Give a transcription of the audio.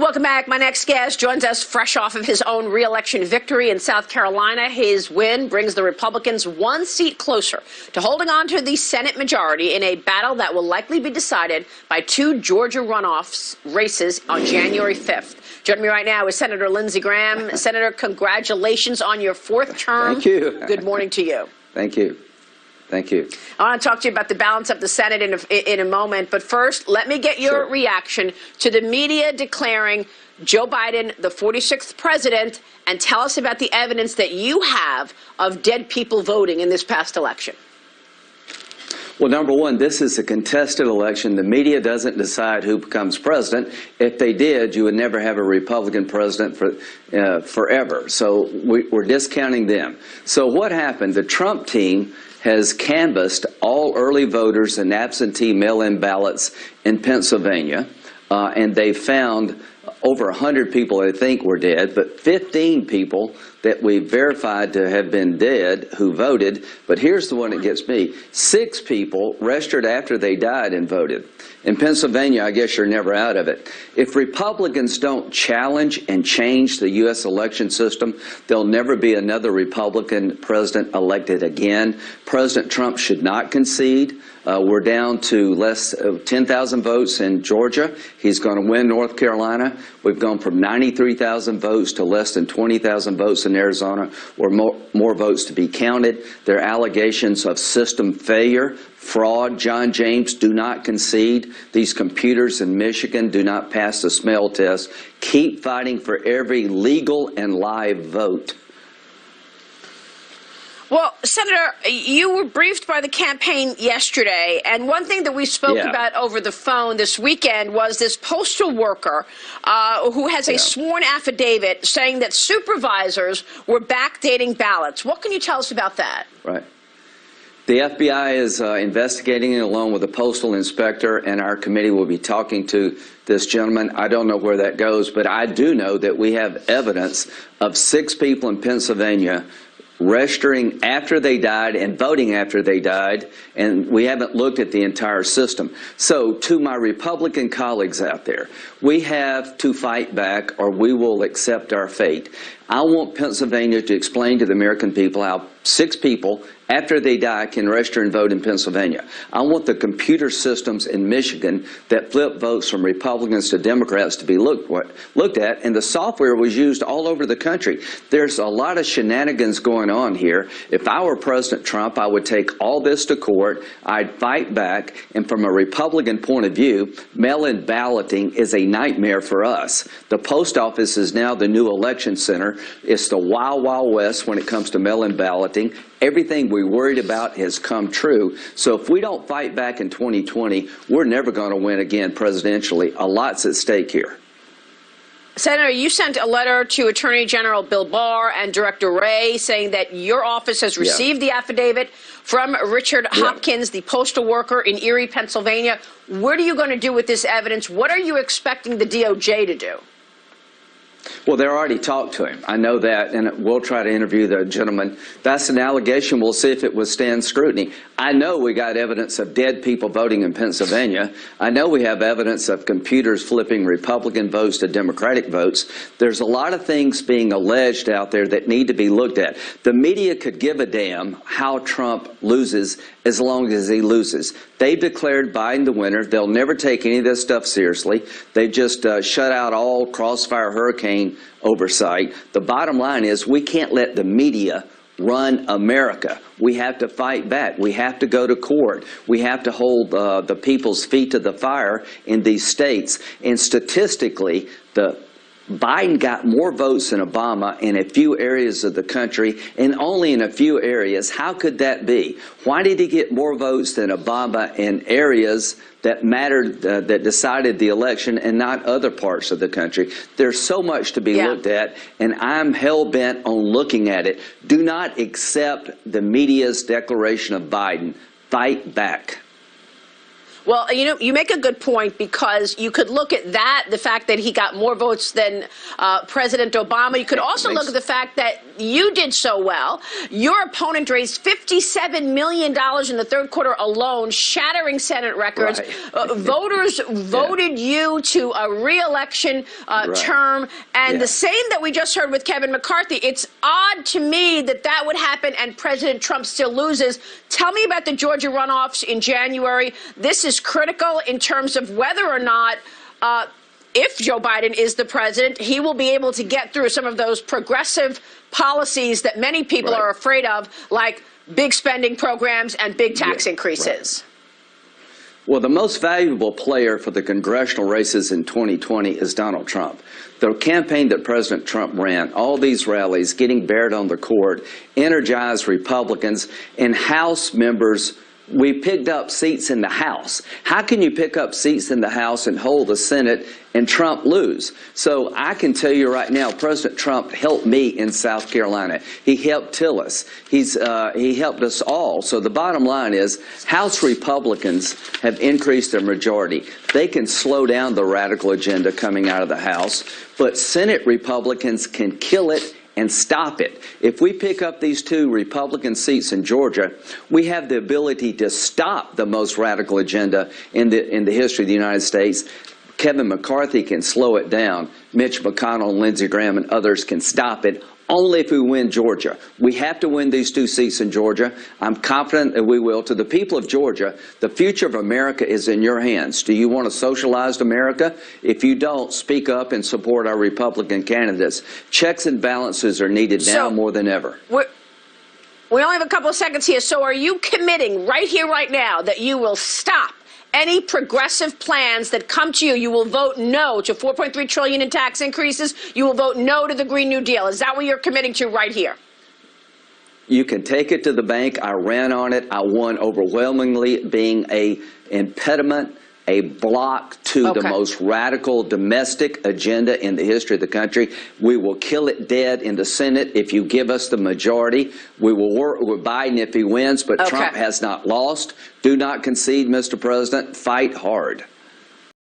Welcome back. My next guest joins us fresh off of his own re-election victory in South Carolina. His win brings the Republicans one seat closer to holding on to the Senate majority in a battle that will likely be decided by two Georgia runoffs races on January 5th. Joining me right now is Senator Lindsey Graham. Senator, congratulations on your fourth term. Thank you. Good morning to you. Thank you. Thank you. I want to talk to you about the balance of the Senate in a moment, but first, let me get your reaction to the media declaring Joe Biden the 46th president, and tell us about the evidence that you have of dead people voting in this past election. Well, number one, this is a contested election. The media doesn't decide who becomes president. If they did, you would never have a Republican president forever. So we're discounting them. So what happened? The Trump team has canvassed all early voters and absentee mail-in ballots in Pennsylvania, and they found over 100 people they think were dead, but 15 people that we verified to have been dead who voted. But here's the one that gets me. 6 people registered after they died and voted. In Pennsylvania, I guess you're never out of it. If Republicans don't challenge and change the U.S. election system, there'll never be another Republican president elected again. President Trump should not concede. We're down to less 10,000 votes in Georgia. He's going to win North Carolina. We've gone from 93,000 votes to less than 20,000 votes in Arizona, or more votes to be counted. There are allegations of system failure, fraud. John James, do not concede. These computers in Michigan do not pass the smell test. Keep fighting for every legal and live vote. Well, Senator, you were briefed by the campaign yesterday, and one thing that we spoke about over the phone this weekend was this postal worker who has a sworn affidavit saying that supervisors were backdating ballots. What can you tell us about that? Right. The FBI is investigating it along with the postal inspector, and our committee will be talking to this gentleman. I don't know where that goes, but I do know that we have evidence of 6 people in Pennsylvania registering after they died and voting after they died, and we haven't looked at the entire system. So to my Republican colleagues out there, we have to fight back or we will accept our fate. I want Pennsylvania to explain to the American people how 6 people after they die can register and vote in Pennsylvania. I want the computer systems in Michigan that flip votes from Republicans to Democrats to be looked at, and the software was used all over the country. There's a lot of shenanigans going on here. If I were President Trump, I would take all this to court. I'd fight back, and from a Republican point of view, mail-in balloting is a nightmare for us. The post office is now the new election center. It's the wild, wild west when it comes to mail-in balloting. Everything we worried about has come true. So if we don't fight back in 2020, we're never going to win again presidentially. A lot's at stake here. Senator, you sent a letter to Attorney General Bill Barr and Director Wray saying that your office has received the affidavit from Richard Hopkins, the postal worker in Erie, Pennsylvania. What are you going to do with this evidence? What are you expecting the DOJ to do? Well, they already talked to him. I know that, and we'll try to interview the gentleman. That's an allegation. We'll see if it withstands scrutiny. I know we got evidence of dead people voting in Pennsylvania. I know we have evidence of computers flipping Republican votes to Democratic votes. There's a lot of things being alleged out there that need to be looked at. The media could give a damn how Trump loses as long as he loses. They've declared Biden the winner. They'll never take any of this stuff seriously. They've just shut out all crossfire hurricane oversight. The bottom line is we can't let the media run America. We have to fight back. We have to go to court. We have to hold the people's feet to the fire in these states. And statistically, Biden got more votes than Obama in a few areas of the country, and only in a few areas. How could that be? Why did he get more votes than Obama in areas that mattered, that decided the election, and not other parts of the country? There's so much to be looked at, and I'm hell-bent on looking at it. Do not accept the media's declaration of Biden. Fight back. Well, you know, you make a good point, because you could look at that, the fact that he got more votes than President Obama. You could also look at the fact that you did so well. Your opponent raised $57 million in the third quarter alone, shattering Senate records. Right. Voters voted you to a re-election term. And the same that we just heard with Kevin McCarthy. It's odd to me that that would happen and President Trump still loses. Tell me about the Georgia runoffs in January. This is critical in terms of whether or not if Joe Biden is the president, he will be able to get through some of those progressive policies that many people are afraid of, like big spending programs and big tax increases. Well, the most valuable player for the congressional races in 2020 is Donald Trump. The campaign that President Trump ran, all these rallies, getting bared on the court, energized Republicans and House members. We picked up seats in the House. How can you pick up seats in the House and hold the Senate and Trump lose? So I can tell you right now, President Trump helped me in South Carolina. He helped Tillis. He helped us all. So the bottom line is House Republicans have increased their majority. They can slow down the radical agenda coming out of the House, but Senate Republicans can kill it and stop it. If we pick up these 2 Republican seats in Georgia, we have the ability to stop the most radical agenda in the history of the United States. Kevin McCarthy can slow it down. Mitch McConnell, Lindsey Graham, and others can stop it only if we win Georgia. We have to win these 2 seats in Georgia. I'm confident that we will. To the people of Georgia, the future of America is in your hands. Do you want a socialized America? If you don't, speak up and support our Republican candidates. Checks and balances are needed now more than ever. We only have a couple of seconds here. So are you committing right here, right now, that you will stop any progressive plans that come to you? You will vote no to $4.3 trillion in tax increases. You will vote no to the Green New Deal. Is that what you're committing to right here? You can take it to the bank. I ran on it. I won overwhelmingly, being an impediment, a block to the most radical domestic agenda in the history of the country. We will kill it dead in the Senate if you give us the majority. We will work with Biden if he wins, but Trump has not lost. Do not concede, Mr. President. Fight hard.